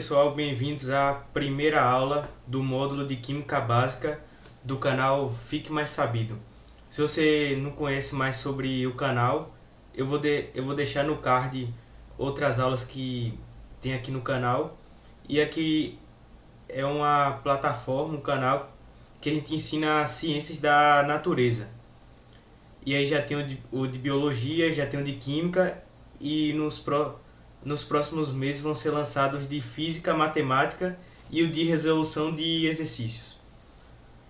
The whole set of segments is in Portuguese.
Pessoal, bem-vindos à primeira aula do módulo de Química Básica do canal Fique Mais Sabido. Se você não conhece mais sobre o canal, eu vou deixar no card outras aulas que tem aqui no canal. E aqui é uma plataforma, um canal que a gente ensina ciências da natureza. E aí já tem o de biologia, já tem o de química e nos próximos meses vão ser lançados de física, matemática e o de resolução de exercícios.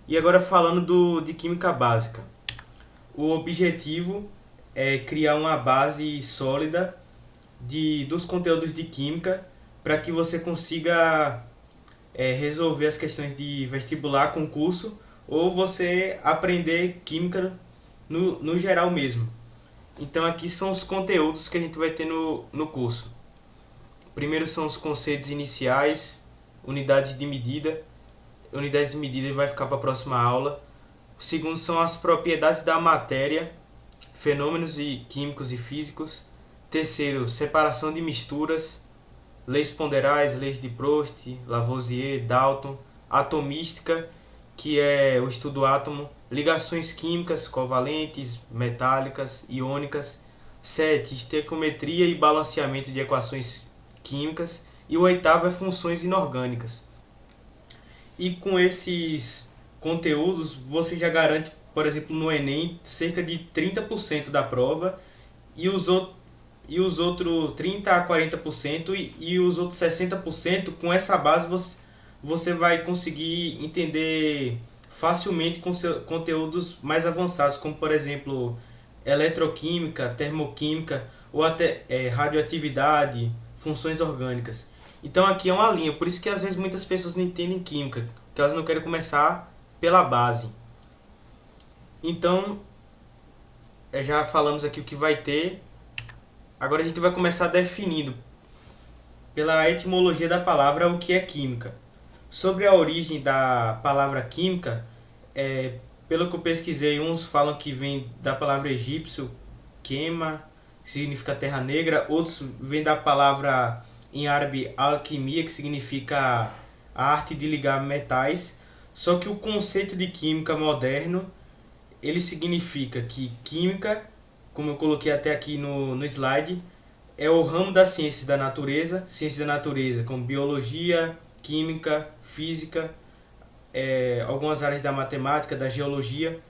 E agora falando de química básica. O objetivo é criar uma base sólida dos conteúdos de química para que você consiga resolver as questões de vestibular, concurso, ou você aprender química no geral mesmo. Então aqui são os conteúdos que a gente vai ter no curso. Primeiro são os conceitos iniciais, unidades de medida. Unidades de medida vai ficar para a próxima aula. O segundo são as propriedades da matéria, fenômenos químicos e físicos. Terceiro, separação de misturas, leis ponderais, leis de Prost, Lavoisier, Dalton, atomística, que é o estudo do átomo, ligações químicas, covalentes, metálicas, iônicas. 7. Estequiometria e balanceamento de equações químicas. E o oitavo é funções inorgânicas. E com esses conteúdos, você já garante, por exemplo, no Enem, cerca de 30% da prova e os outros 30 a 40% e os outros 60%, com essa base você vai conseguir entender facilmente com conteúdos mais avançados, como por exemplo eletroquímica, termoquímica ou até radioatividade, funções orgânicas. Então aqui é uma linha, por isso que às vezes muitas pessoas não entendem química, que elas não querem começar pela base. Então, já falamos aqui o que vai ter. Agora a gente vai começar definindo, pela etimologia da palavra, o que é química. Sobre a origem da palavra química, pelo que eu pesquisei, uns falam que vem da palavra egípcio, quema, que significa terra negra, outros vêm da palavra em árabe alquimia, que significa a arte de ligar metais. Só que o conceito de química moderno, ele significa que química, como eu coloquei até aqui no slide, é o ramo das ciências da natureza como biologia, química, física, algumas áreas da matemática, da geologia.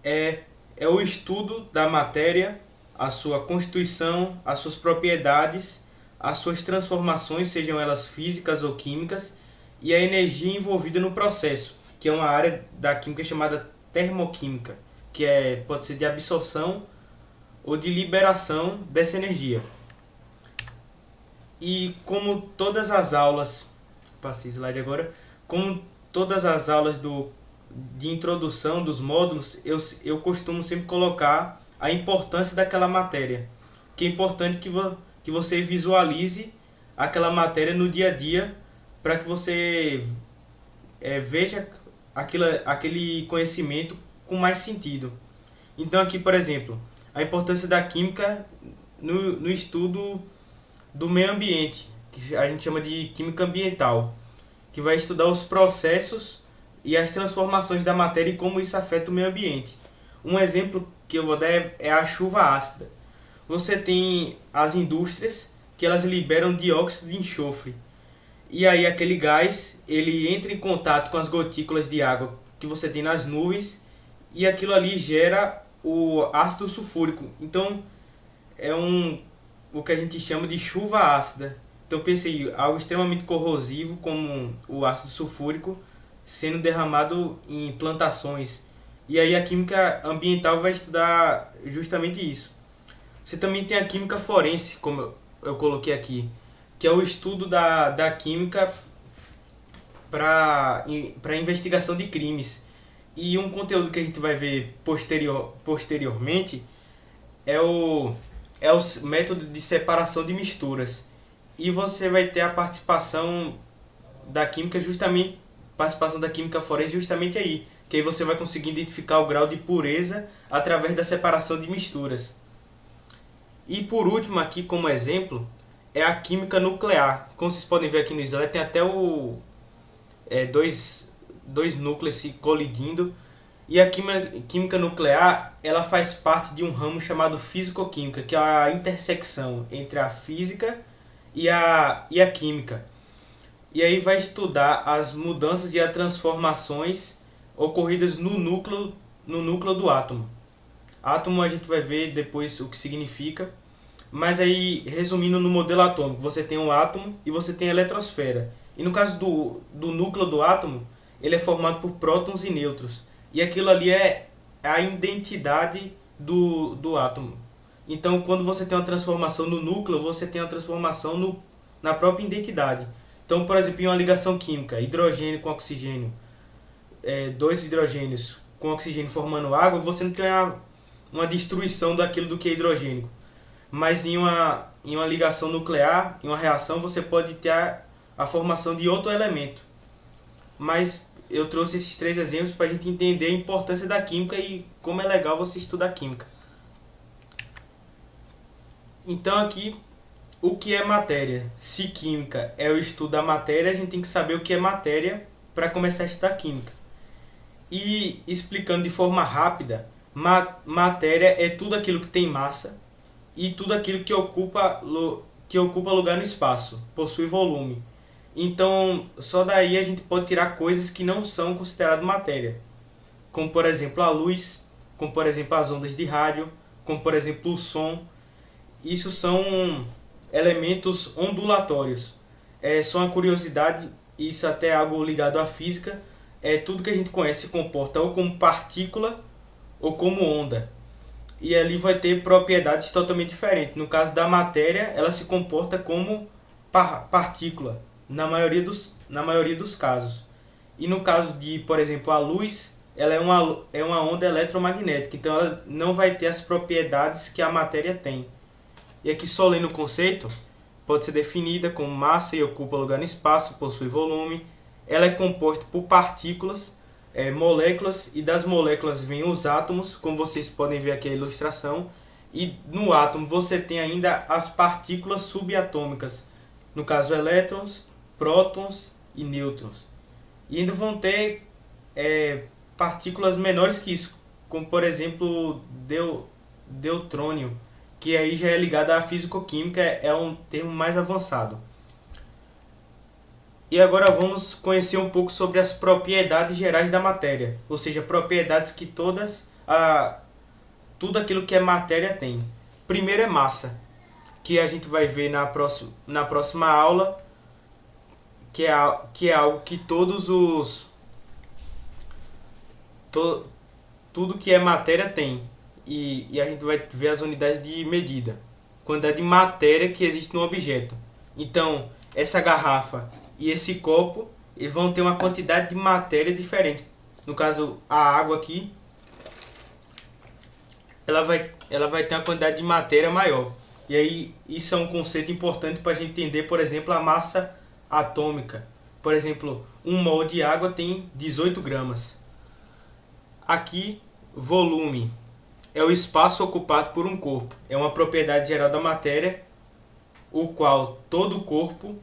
É o estudo da matéria, a sua constituição, as suas propriedades, as suas transformações, sejam elas físicas ou químicas, e a energia envolvida no processo, que é uma área da química chamada termoquímica, que pode ser de absorção ou de liberação dessa energia. E como todas as aulas, passei slide agora, como todas as aulas de introdução dos módulos, eu costumo sempre colocar a importância daquela matéria, que é importante que você visualize aquela matéria no dia a dia, para que você veja aquele conhecimento com mais sentido. Então aqui, por exemplo, a importância da química no estudo do meio ambiente, que a gente chama de química ambiental, que vai estudar os processos e as transformações da matéria e como isso afeta o meio ambiente. Um exemplo que eu vou dar é a chuva ácida. Você tem as indústrias que elas liberam dióxido de enxofre. E aí aquele gás, ele entra em contato com as gotículas de água que você tem nas nuvens e aquilo ali gera o ácido sulfúrico. Então o que a gente chama de chuva ácida. Então pensei algo extremamente corrosivo como o ácido sulfúrico sendo derramado em plantações. E aí a química ambiental vai estudar justamente isso. Você também tem a química forense, como eu coloquei aqui, que é o estudo da química para investigação de crimes. E um conteúdo que a gente vai ver posteriormente é o método de separação de misturas. E você vai ter a participação da química forense justamente aí, que aí você vai conseguir identificar o grau de pureza através da separação de misturas. E por último aqui como exemplo, é a química nuclear. Como vocês podem ver aqui no slide, tem até dois núcleos se colidindo. E a química nuclear, ela faz parte de um ramo chamado físico-química, que é a intersecção entre a física e a química. E aí vai estudar as mudanças e as transformações ocorridas no núcleo do átomo. Átomo a gente vai ver depois o que significa. Mas aí, resumindo no modelo atômico, você tem um átomo e você tem a eletrosfera. E no caso do núcleo do átomo, ele é formado por prótons e nêutrons. E aquilo ali é a identidade do átomo. Então, quando você tem uma transformação no núcleo, você tem uma transformação na própria identidade. Então, por exemplo, em uma ligação química, hidrogênio com oxigênio, dois hidrogênios com oxigênio formando água, você não tem uma destruição daquilo do que é hidrogênio. Mas em uma ligação nuclear, em uma reação, você pode ter a formação de outro elemento. Mas eu trouxe esses 3 exemplos para a gente entender a importância da química e como é legal você estudar química. Então aqui, o que é matéria? Se química é o estudo da matéria, a gente tem que saber o que é matéria para começar a estudar química. E explicando de forma rápida, matéria é tudo aquilo que tem massa e tudo aquilo que ocupa lugar no espaço, possui volume. Então, só daí a gente pode tirar coisas que não são consideradas matéria, como por exemplo a luz, como por exemplo as ondas de rádio, como por exemplo o som. Isso são elementos ondulatórios. Só uma curiosidade, isso até é algo ligado à física, tudo que a gente conhece se comporta ou como partícula ou como onda. E ali vai ter propriedades totalmente diferentes. No caso da matéria, ela se comporta como partícula, na maioria dos casos. E no caso de, por exemplo, a luz, ela é uma onda eletromagnética, então ela não vai ter as propriedades que a matéria tem. E aqui só lendo o conceito, pode ser definida como massa e ocupa lugar no espaço, possui volume. Ela é composta por partículas, moléculas, e das moléculas vêm os átomos, como vocês podem ver aqui a ilustração. E no átomo você tem ainda as partículas subatômicas, no caso elétrons, prótons e nêutrons. E ainda vão ter partículas menores que isso, como por exemplo deutrônio, que aí já é ligado à físico-química, é um termo mais avançado. E agora vamos conhecer um pouco sobre as propriedades gerais da matéria, ou seja, propriedades que tudo aquilo que é matéria tem. Primeiro é massa, que a gente vai ver na próxima aula, que é algo que tudo que é matéria tem. E a gente vai ver as unidades de medida, quantidade de matéria que existe no objeto. Então, essa garrafa e esse copo, eles vão ter uma quantidade de matéria diferente. No caso, a água aqui, ela vai ter uma quantidade de matéria maior. E aí, isso é um conceito importante para a gente entender, por exemplo, a massa atômica. Por exemplo, 1 mol de água tem 18 gramas. Aqui, volume é o espaço ocupado por um corpo. É uma propriedade geral da matéria, o qual todo corpo,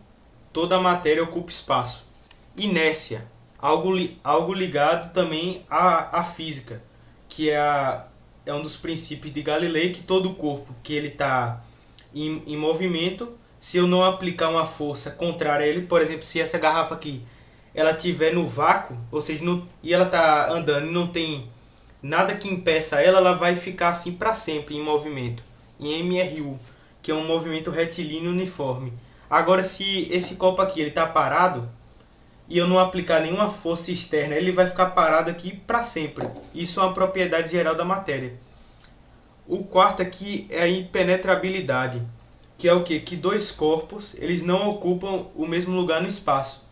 toda a matéria ocupa espaço. Inércia, algo ligado também à física, que é um dos princípios de Galileu, que todo corpo que ele está em movimento, se eu não aplicar uma força contrária a ele, por exemplo, se essa garrafa aqui ela estiver no vácuo, ou seja, e ela está andando e não tem nada que impeça ela vai ficar assim para sempre em movimento, em MRU, que é um movimento retilíneo uniforme. Agora, se esse copo aqui ele está parado e eu não aplicar nenhuma força externa, ele vai ficar parado aqui para sempre. Isso é uma propriedade geral da matéria. O quarto aqui é a impenetrabilidade, que é o quê? Que dois corpos eles não ocupam o mesmo lugar no espaço.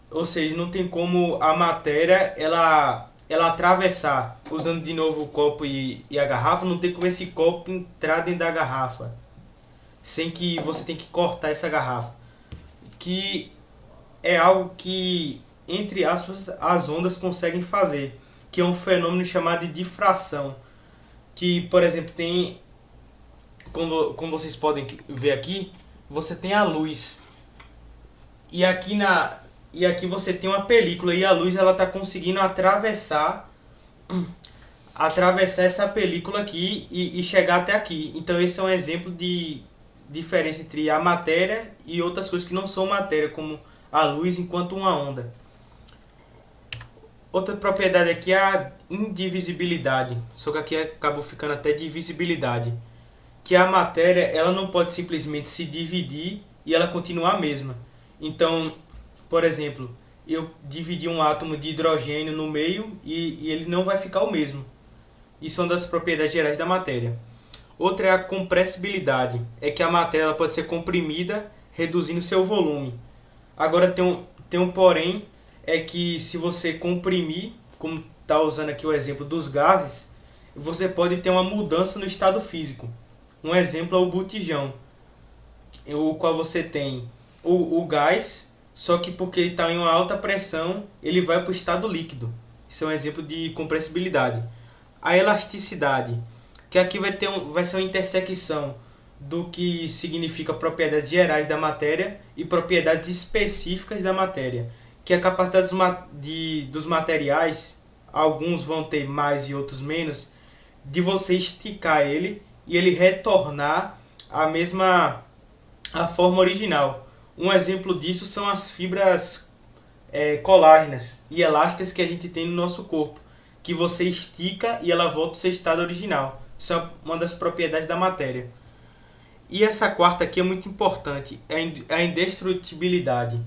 Ou seja, não tem como a matéria ela atravessar, usando de novo o copo e a garrafa, não tem como esse copo entrar dentro da garrafa, sem que você tenha que cortar essa garrafa. Que é algo que, entre aspas, as ondas conseguem fazer, que é um fenômeno chamado de difração. Que, por exemplo, tem, como vocês podem ver aqui, você tem a luz. E aqui e aqui você tem uma película e a luz ela tá conseguindo atravessar essa película aqui e chegar até aqui. Então esse é um exemplo de diferença entre a matéria e outras coisas que não são matéria, como a luz enquanto uma onda. Outra propriedade aqui é a indivisibilidade, só que aqui acabou ficando até divisibilidade, que a matéria ela não pode simplesmente se dividir e ela continuar a mesma. Então, por exemplo, eu dividi um átomo de hidrogênio no meio e ele não vai ficar o mesmo. Isso é uma das propriedades gerais da matéria. Outra é a compressibilidade, é que a matéria ela pode ser comprimida, reduzindo seu volume. Agora tem um porém, é que se você comprimir, como está usando aqui o exemplo dos gases, você pode ter uma mudança no estado físico. Um exemplo é o botijão, o qual você tem o gás, só que porque ele está em uma alta pressão, ele vai para o estado líquido. Isso é um exemplo de compressibilidade. A elasticidade, que aqui vai ser uma intersecção do que significa propriedades gerais da matéria e propriedades específicas da matéria, que a capacidade dos materiais, alguns vão ter mais e outros menos, de você esticar ele e ele retornar a forma original. Um exemplo disso são as fibras colágenas e elásticas que a gente tem no nosso corpo, que você estica e ela volta ao seu estado original. Isso é uma das propriedades da matéria. E essa quarta aqui é muito importante, é a indestrutibilidade.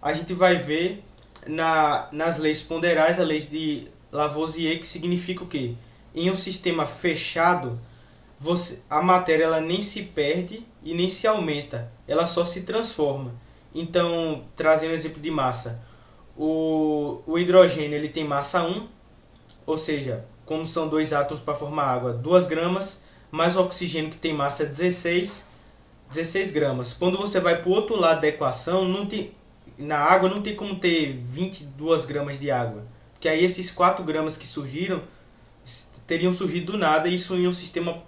A gente vai ver nas leis ponderais, a lei de Lavoisier, que significa o quê? Em um sistema fechado, a matéria ela nem se perde e nem se aumenta, ela só se transforma. Então, trazendo um exemplo de massa, o hidrogênio ele tem massa 1, ou seja, como são dois átomos para formar água, 2 gramas, mais o oxigênio que tem massa 16 gramas. Quando você vai para o outro lado da equação, na água não tem como ter 22 gramas de água, porque aí esses 4 gramas que surgiram teriam surgido do nada e isso em um sistema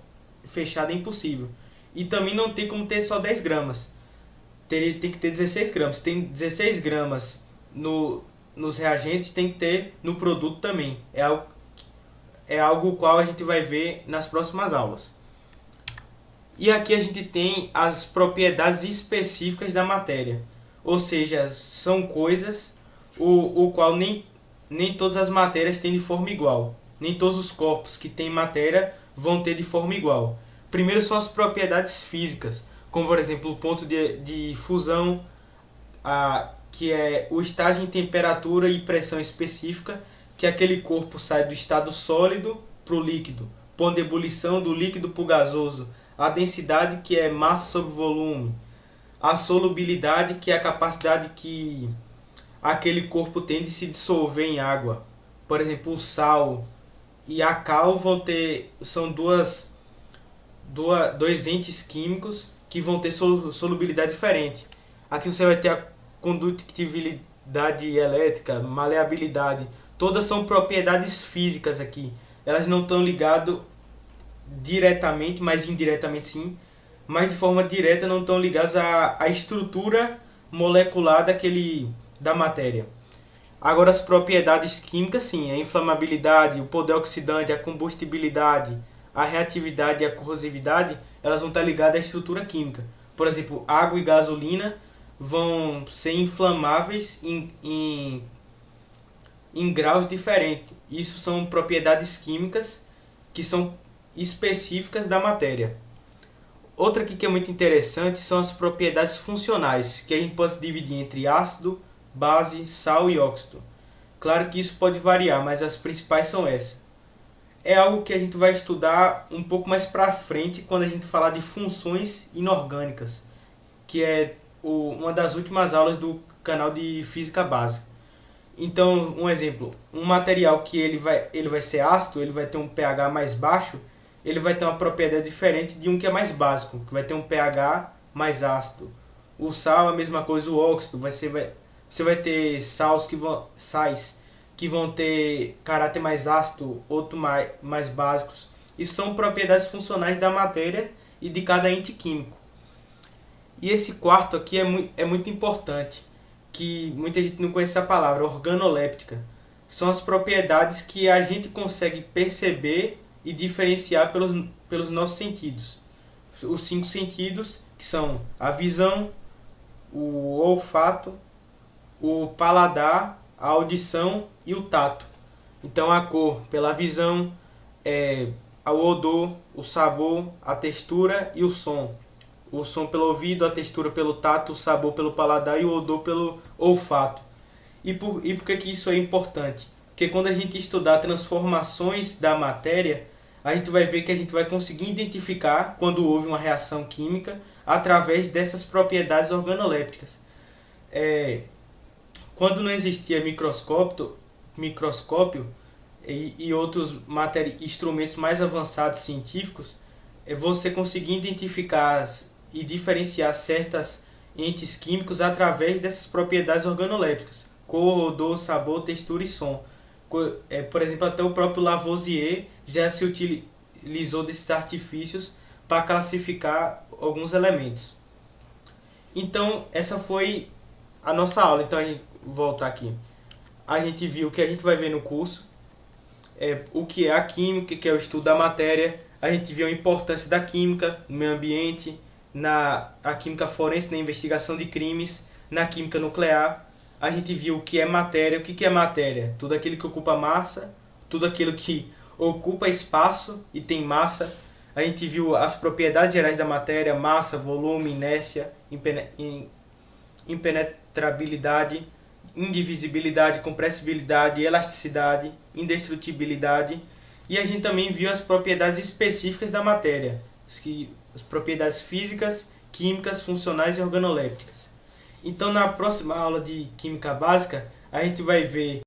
fechado é impossível. E também não tem como ter só 10 gramas, tem que ter 16 gramas. Tem 16 gramas nos reagentes, tem que ter no produto também. É algo qual a gente vai ver nas próximas aulas. E aqui a gente tem as propriedades específicas da matéria. Ou seja, são coisas o qual nem todas as matérias têm de forma igual. Nem todos os corpos que têm matéria vão ter de forma igual. Primeiro são as propriedades físicas, como por exemplo o ponto de fusão, que é o estágio em temperatura e pressão específica, que aquele corpo sai do estado sólido para o líquido. Ponto de ebulição do líquido para o gasoso. A densidade, que é massa sobre volume. A solubilidade, que é a capacidade que aquele corpo tem de se dissolver em água. Por exemplo, o sal e a cal são dois entes químicos que vão ter solubilidade diferente. Aqui você vai ter a condutibilidade elétrica, maleabilidade. Todas são propriedades físicas aqui. Elas não estão ligadas diretamente, mas indiretamente sim. Mas de forma direta não estão ligadas à estrutura molecular da matéria. Agora as propriedades químicas sim, a inflamabilidade, o poder oxidante, a combustibilidade, a reatividade e a corrosividade, elas vão estar ligadas à estrutura química. Por exemplo, água e gasolina vão ser inflamáveis em graus diferentes. Isso são propriedades químicas que são específicas da matéria. Outra aqui que é muito interessante são as propriedades funcionais, que a gente pode dividir entre ácido, base, sal e óxido. Claro que isso pode variar, mas as principais são essas. É algo que a gente vai estudar um pouco mais para frente quando a gente falar de funções inorgânicas, que é uma das últimas aulas do canal de Física Básica. Então, um exemplo, um material que ele vai ser ácido, ele vai ter um pH mais baixo, ele vai ter uma propriedade diferente de um que é mais básico, que vai ter um pH mais ácido. O sal, a mesma coisa, o óxido, você vai ter sais que vão ter caráter mais ácido, outros mais básicos. Isso são propriedades funcionais da matéria e de cada ente químico. E esse quarto aqui é muito importante, que muita gente não conhece a palavra, organoléptica. São as propriedades que a gente consegue perceber e diferenciar pelos nossos sentidos. Os 5 sentidos, que são a visão, o olfato, o paladar, a audição e o tato. Então a cor pela visão, o odor, o sabor, a textura e o som. O som pelo ouvido, a textura pelo tato, o sabor pelo paladar e o odor pelo olfato. E por que isso é importante? Porque quando a gente estudar transformações da matéria, a gente vai ver que a gente vai conseguir identificar quando houve uma reação química através dessas propriedades organolépticas. Quando não existia microscópio e outros instrumentos mais avançados científicos, você conseguia identificar e diferenciar certas entes químicos através dessas propriedades organolépticas: cor, odor, sabor, textura e som. Por exemplo, até o próprio Lavoisier já se utilizou desses artifícios para classificar alguns elementos. Então, essa foi a nossa aula. Então, a gente voltar aqui. A gente viu o que a gente vai ver no curso, o que é a química, que é o estudo da matéria. A gente viu a importância da química no meio ambiente, a química forense na investigação de crimes, na química nuclear. A gente viu o que é matéria. O que é matéria? Tudo aquilo que ocupa massa, tudo aquilo que ocupa espaço e tem massa. A gente viu as propriedades gerais da matéria: massa, volume, inércia, impenetrabilidade, indivisibilidade, compressibilidade, elasticidade, indestrutibilidade. E a gente também viu as propriedades específicas da matéria, as propriedades físicas, químicas, funcionais e organolépticas. Então, na próxima aula de Química Básica, a gente vai ver